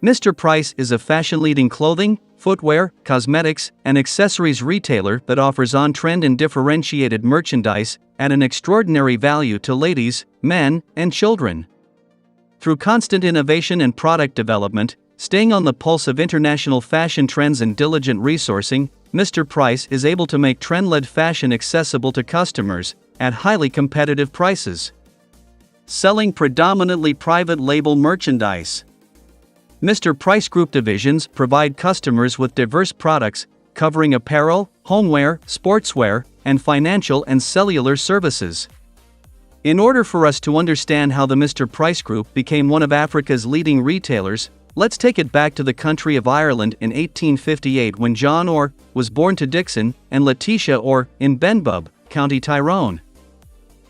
Mr. Price is a fashion-leading clothing, footwear, cosmetics, and accessories retailer that offers on-trend and differentiated merchandise at an extraordinary value to ladies, men, and children. Through constant innovation and product development, staying on the pulse of international fashion trends and diligent resourcing, Mr. Price is able to make trend-led fashion accessible to customers at highly competitive prices. Selling predominantly private label merchandise. Mr. Price Group divisions provide customers with diverse products covering apparel, homeware, sportswear, and financial and cellular services. In order for us to understand how the Mr. Price Group became one of Africa's leading retailers, let's take it back to the country of Ireland in 1858 when John Orr was born to Dixon and Letitia Orr in Benbub, County Tyrone.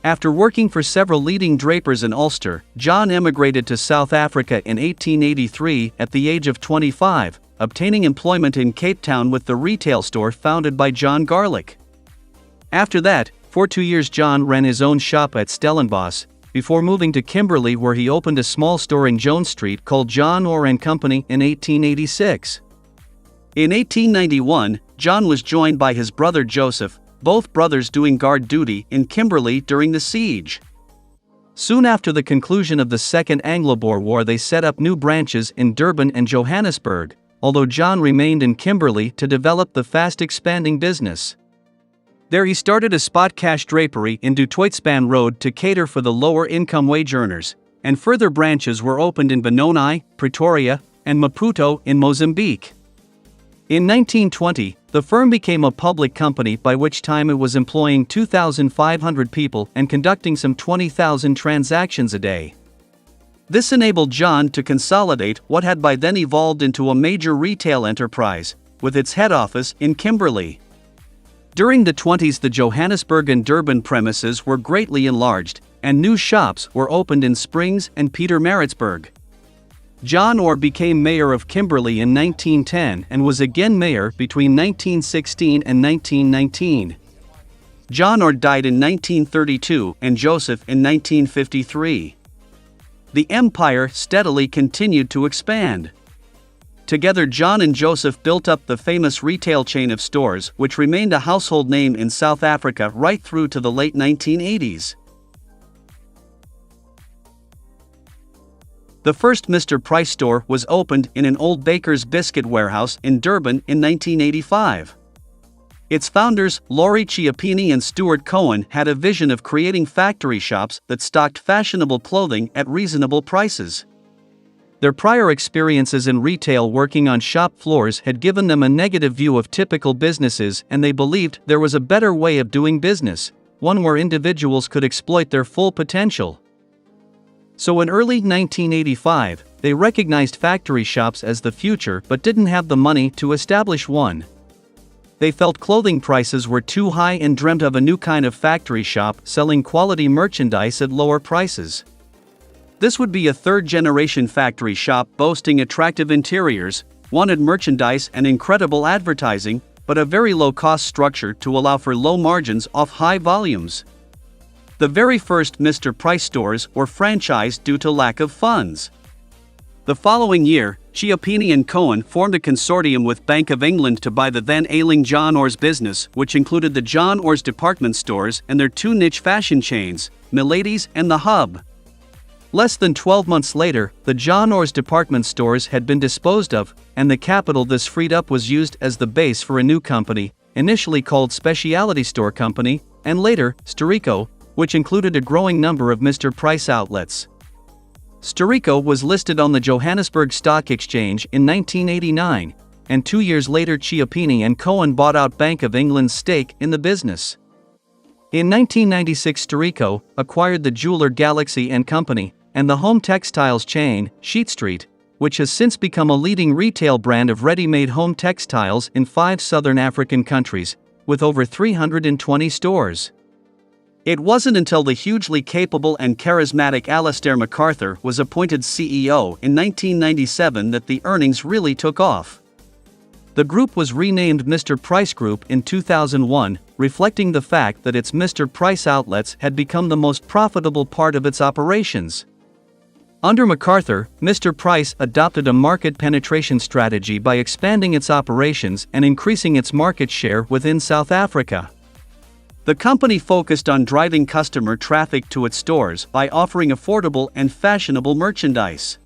After working for several leading drapers in Ulster, John emigrated to South Africa in 1883 at the age of 25, obtaining employment in Cape Town with the retail store founded by John Garlick. After that, for 2 years John ran his own shop at Stellenbosch, before moving to Kimberley where he opened a small store in Jones Street called John Orr & Company in 1886. In 1891, John was joined by his brother Joseph, both brothers doing guard duty in Kimberley during the siege. Soon after the conclusion of the Second Anglo-Boer War they set up new branches in Durban and Johannesburg, although John remained in Kimberley to develop the fast-expanding business. There he started a spot cash drapery in Du Toitspan Road to cater for the lower-income wage earners, and further branches were opened in Benoni, Pretoria, and Maputo in Mozambique. In 1920, the firm became a public company, by which time it was employing 2,500 people and conducting some 20,000 transactions a day. This enabled John to consolidate what had by then evolved into a major retail enterprise, with its head office in Kimberley. During the 20s the Johannesburg and Durban premises were greatly enlarged, and new shops were opened in Springs and Pietermaritzburg. John Orr became mayor of Kimberley in 1910 and was again mayor between 1916 and 1919. John Orr died in 1932 and Joseph in 1953. The empire steadily continued to expand. Together John and Joseph built up the famous retail chain of stores which remained a household name in South Africa right through to the late 1980s. The first Mr. Price store was opened in an old baker's biscuit warehouse in Durban in 1985. Its founders, Laurie Chiappini and Stuart Cohen, had a vision of creating factory shops that stocked fashionable clothing at reasonable prices. Their prior experiences in retail working on shop floors had given them a negative view of typical businesses, and they believed there was a better way of doing business, one where individuals could exploit their full potential. So in early 1985, they recognized factory shops as the future but didn't have the money to establish one. They felt clothing prices were too high and dreamt of a new kind of factory shop selling quality merchandise at lower prices. This would be a third-generation factory shop boasting attractive interiors, wanted merchandise and incredible advertising, but a very low-cost structure to allow for low margins off high volumes. The very first Mr. Price stores were franchised due to lack of funds. The following year, Chiappini and Cohen formed a consortium with Bank of England to buy the then ailing John Orr's business, which included the John Orr's department stores and their two niche fashion chains, Milady's and The Hub. Less than 12 months later, the John Orr's department stores had been disposed of, and the capital this freed up was used as the base for a new company, initially called Speciality Store Company, and later, Storico, which included a growing number of Mr. Price outlets. Storico was listed on the Johannesburg Stock Exchange in 1989, and 2 years later Chiappini and Cohen bought out Bank of England's stake in the business. In 1996 Storico acquired the jeweler Galaxy & Company, and the home textiles chain, Sheet Street, which has since become a leading retail brand of ready-made home textiles in 5 southern African countries, with over 320 stores. It wasn't until the hugely capable and charismatic Alastair MacArthur was appointed CEO in 1997 that the earnings really took off. The group was renamed Mr. Price Group in 2001, reflecting the fact that its Mr. Price outlets had become the most profitable part of its operations. Under MacArthur, Mr. Price adopted a market penetration strategy by expanding its operations and increasing its market share within South Africa. The company focused on driving customer traffic to its stores by offering affordable and fashionable merchandise.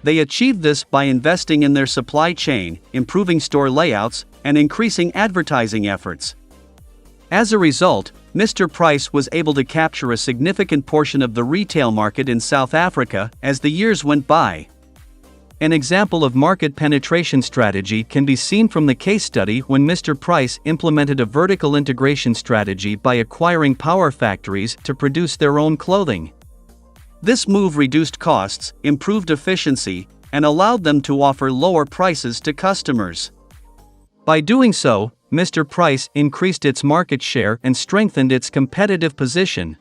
They achieved this by investing in their supply chain, improving store layouts, and increasing advertising efforts. As a result, Mr. Price was able to capture a significant portion of the retail market in South Africa as the years went by. An example of market penetration strategy can be seen from the case study when Mr. Price implemented a vertical integration strategy by acquiring power factories to produce their own clothing. This move reduced costs, improved efficiency, and allowed them to offer lower prices to customers. By doing so, Mr. Price increased its market share and strengthened its competitive position.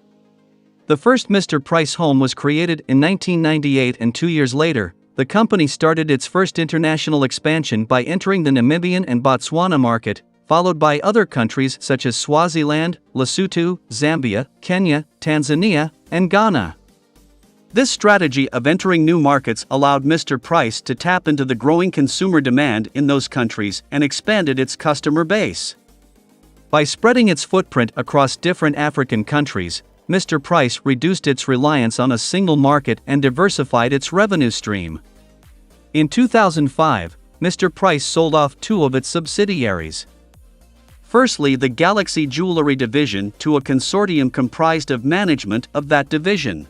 The first Mr. Price home was created in 1998, and 2 years later, the company started its first international expansion by entering the Namibian and Botswana market, followed by other countries such as Swaziland, Lesotho, Zambia, Kenya, Tanzania, and Ghana. This strategy of entering new markets allowed Mr. Price to tap into the growing consumer demand in those countries and expanded its customer base. By spreading its footprint across different African countries, Mr. Price reduced its reliance on a single market and diversified its revenue stream. In 2005, Mr. Price sold off 2 of its subsidiaries. Firstly, the Galaxy Jewelry division to a consortium comprised of management of that division.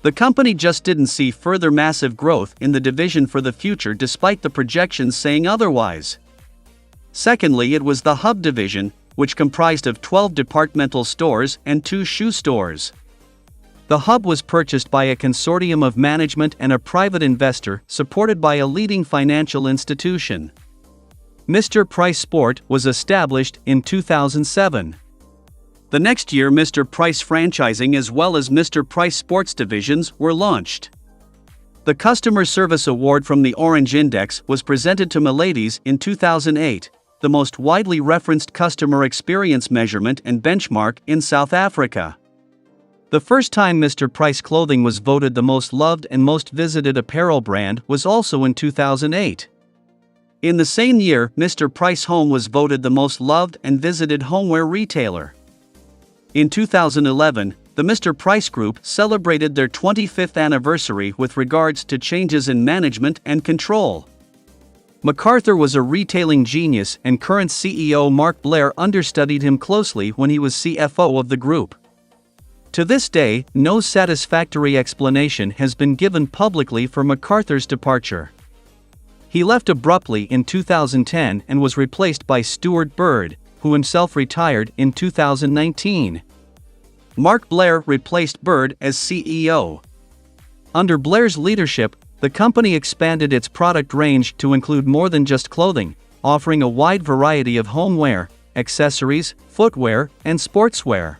The company just didn't see further massive growth in the division for the future despite the projections saying otherwise. Secondly, it was the Hub division, which comprised of 12 departmental stores and 2 shoe stores. The Hub was purchased by a consortium of management and a private investor supported by a leading financial institution. Mr. Price Sport was established in 2007. The next year, Mr. Price Franchising as well as Mr. Price Sports divisions were launched. The Customer Service Award from the Orange Index was presented to Miladies in 2008, the most widely referenced customer experience measurement and benchmark in South Africa. The first time Mr. Price Clothing was voted the most loved and most visited apparel brand was also in 2008. In the same year, Mr. Price Home was voted the most loved and visited homeware retailer. In 2011, the Mr. Price Group celebrated their 25th anniversary with regards to changes in management and control. MacArthur was a retailing genius, and current CEO Mark Blair understudied him closely when he was CFO of the group. To this day, no satisfactory explanation has been given publicly for MacArthur's departure. He left abruptly in 2010 and was replaced by Stuart Bird, who himself retired in 2019. Mark Blair replaced Bird as CEO. Under Blair's leadership, the company expanded its product range to include more than just clothing, offering a wide variety of homeware, accessories, footwear, and sportswear.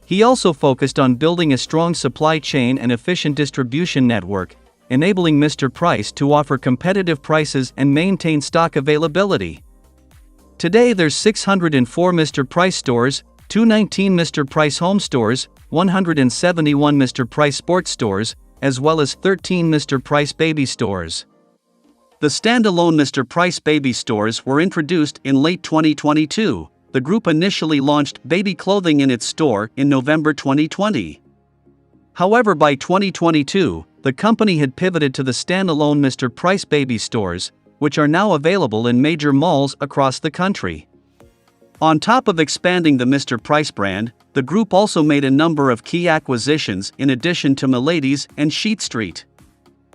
He also focused on building a strong supply chain and efficient distribution network, enabling Mr. Price to offer competitive prices and maintain stock availability. Today there's 604 Mr. Price stores, 219 Mr. Price Home stores, 171 Mr. Price Sports stores, as well as 13 Mr. Price Baby stores. The standalone Mr. Price Baby stores were introduced in late 2022. The group initially launched baby clothing in its store in November 2020. However, by 2022, the company had pivoted to the standalone Mr. Price Baby stores, which are now available in major malls across the country. On top of expanding the Mr. Price brand, the group also made a number of key acquisitions in addition to Miladies and Sheet Street.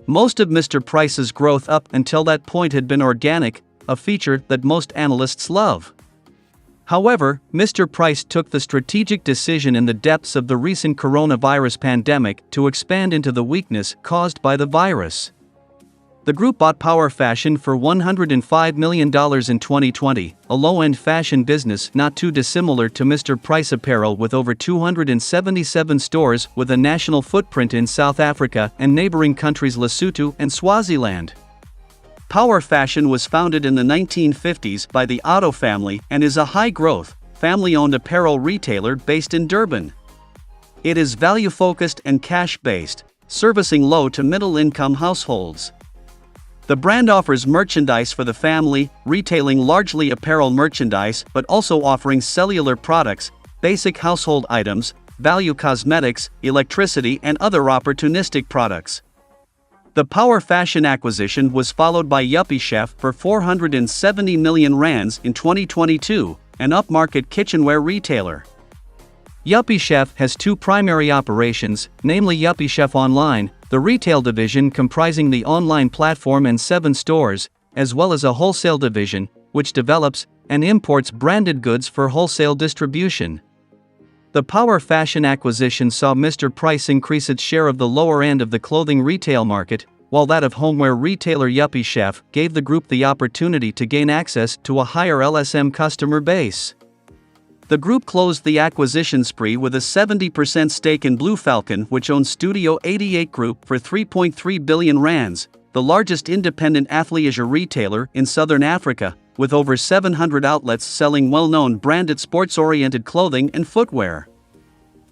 Most of Mr. Price's growth up until that point had been organic, a feature that most analysts love. However, Mr. Price took the strategic decision in the depths of the recent coronavirus pandemic to expand into the weakness caused by the virus. The group bought Power Fashion for $105 million in 2020, a low-end fashion business not too dissimilar to Mr. Price Apparel with over 277 stores with a national footprint in South Africa and neighboring countries Lesotho and Swaziland. Power Fashion was founded in the 1950s by the Otto family and is a high-growth, family-owned apparel retailer based in Durban. It is value-focused and cash-based, servicing low to middle-income households. The brand offers merchandise for the family, retailing largely apparel merchandise but also offering cellular products, basic household items, value cosmetics, electricity and other opportunistic products. The Power Fashion acquisition was followed by Yuppiechef for 470 million rands in 2022, an upmarket kitchenware retailer. Yuppiechef has two primary operations, namely Yuppiechef Online, the retail division comprising the online platform and 7 stores, as well as a wholesale division, which develops and imports branded goods for wholesale distribution. The Power Fashion acquisition saw Mr. Price increase its share of the lower end of the clothing retail market, while that of homeware retailer Yuppiechef gave the group the opportunity to gain access to a higher LSM customer base. The group closed the acquisition spree with a 70% stake in Blue Falcon, which owns Studio 88 Group, for 3.3 billion rands, the largest independent athleisure retailer in Southern Africa, with over 700 outlets selling well-known branded sports-oriented clothing and footwear.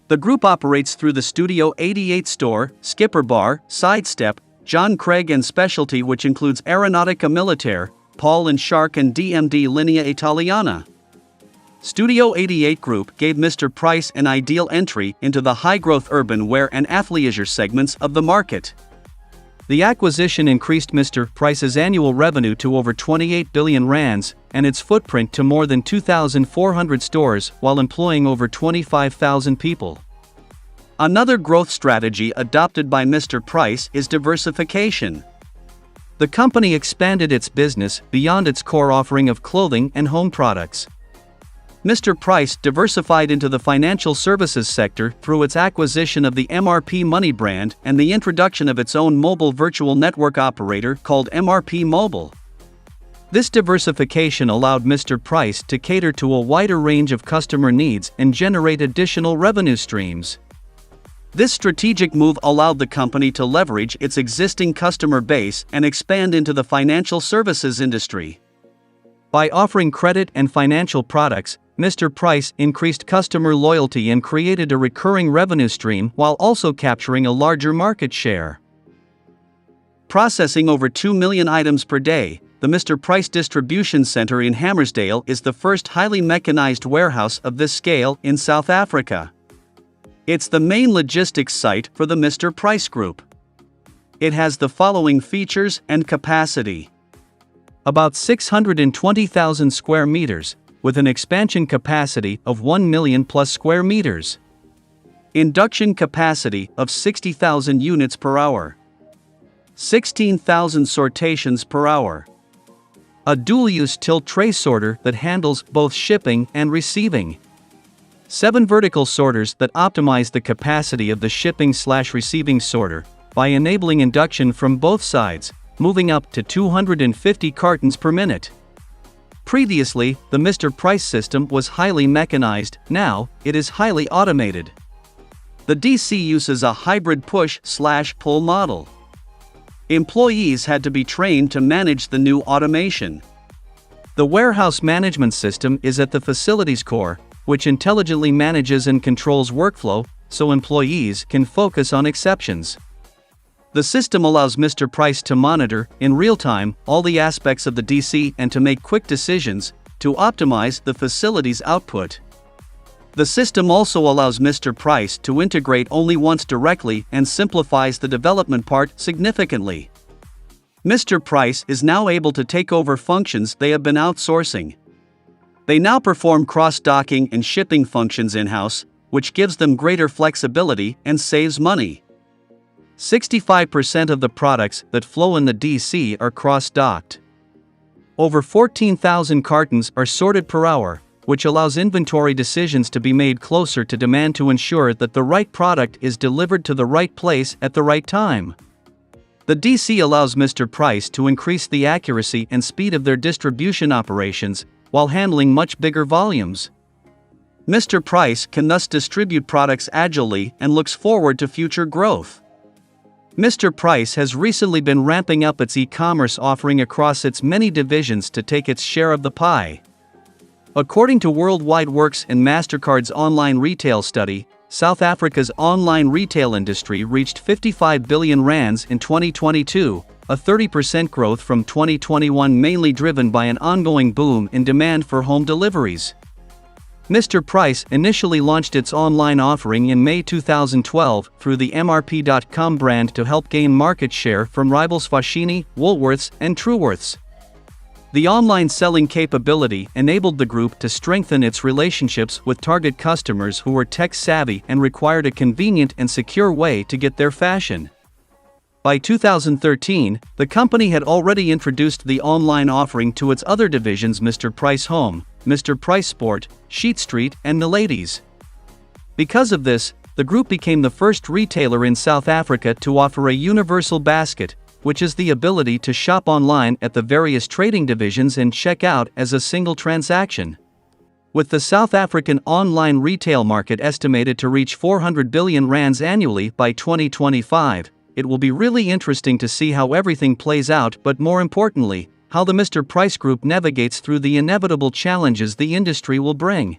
The group operates through the Studio 88 store, Skipper Bar, Sidestep, John Craig and Specialty, which includes Aeronautica Militaire, Paul & Shark and DMD Linea Italiana. Studio 88 Group gave Mr. Price an ideal entry into the high-growth urban wear and athleisure segments of the market. The acquisition increased Mr. Price's annual revenue to over 28 billion rands, and its footprint to more than 2,400 stores while employing over 25,000 people. Another growth strategy adopted by Mr. Price is diversification. The company expanded its business beyond its core offering of clothing and home products. Mr. Price diversified into the financial services sector through its acquisition of the MRP Money brand and the introduction of its own mobile virtual network operator called MRP Mobile. This diversification allowed Mr. Price to cater to a wider range of customer needs and generate additional revenue streams. This strategic move allowed the company to leverage its existing customer base and expand into the financial services industry. By offering credit and financial products, Mr. Price increased customer loyalty and created a recurring revenue stream while also capturing a larger market share. Processing over 2 million items per day, the Mr. Price Distribution Center in Hammersdale is the first highly mechanized warehouse of this scale in South Africa. It's the main logistics site for the Mr. Price Group. It has the following features and capacity: about 620,000 square meters, with an expansion capacity of 1 million plus square meters. Induction capacity of 60,000 units per hour. 16,000 sortations per hour. A dual-use tilt tray sorter that handles both shipping and receiving. 7 vertical sorters that optimize the capacity of the shipping/receiving sorter by enabling induction from both sides, moving up to 250 cartons per minute. Previously, the Mr. Price system was highly mechanized, now, it is highly automated. The DC uses a hybrid push/pull model. Employees had to be trained to manage the new automation. The warehouse management system is at the facility's core, which intelligently manages and controls workflow, so employees can focus on exceptions. The system allows Mr. Price to monitor, in real time, all the aspects of the DC and to make quick decisions to optimize the facility's output. The system also allows Mr. Price to integrate only once directly and simplifies the development part significantly. Mr. Price is now able to take over functions they have been outsourcing. They now perform cross-docking and shipping functions in-house, which gives them greater flexibility and saves money. 65% of the products that flow in the DC are cross-docked. Over 14,000 cartons are sorted per hour, which allows inventory decisions to be made closer to demand to ensure that the right product is delivered to the right place at the right time. The DC allows Mr. Price to increase the accuracy and speed of their distribution operations while handling much bigger volumes. Mr. Price can thus distribute products agilely and looks forward to future growth. Mr. Price has recently been ramping up its e-commerce offering across its many divisions to take its share of the pie. According to Worldwide Works and MasterCard's online retail study, South Africa's online retail industry reached 55 billion rands in 2022, a 30% growth from 2021, mainly driven by an ongoing boom in demand for home deliveries. Mr. Price initially launched its online offering in May 2012 through the MRP.com brand to help gain market share from rivals Foschini, Woolworths, and Truworths. The online selling capability enabled the group to strengthen its relationships with target customers who were tech-savvy and required a convenient and secure way to get their fashion. By 2013, the company had already introduced the online offering to its other divisions, Mr. Price Home, Mr. Price Sport, Sheet Street, and Miladies. Because of this, the group became the first retailer in South Africa to offer a universal basket, which is the ability to shop online at the various trading divisions and check out as a single transaction. With the South African online retail market estimated to reach 400 billion rands annually by 2025, it will be really interesting to see how everything plays out, but more importantly, how the Mr. Price Group navigates through the inevitable challenges the industry will bring.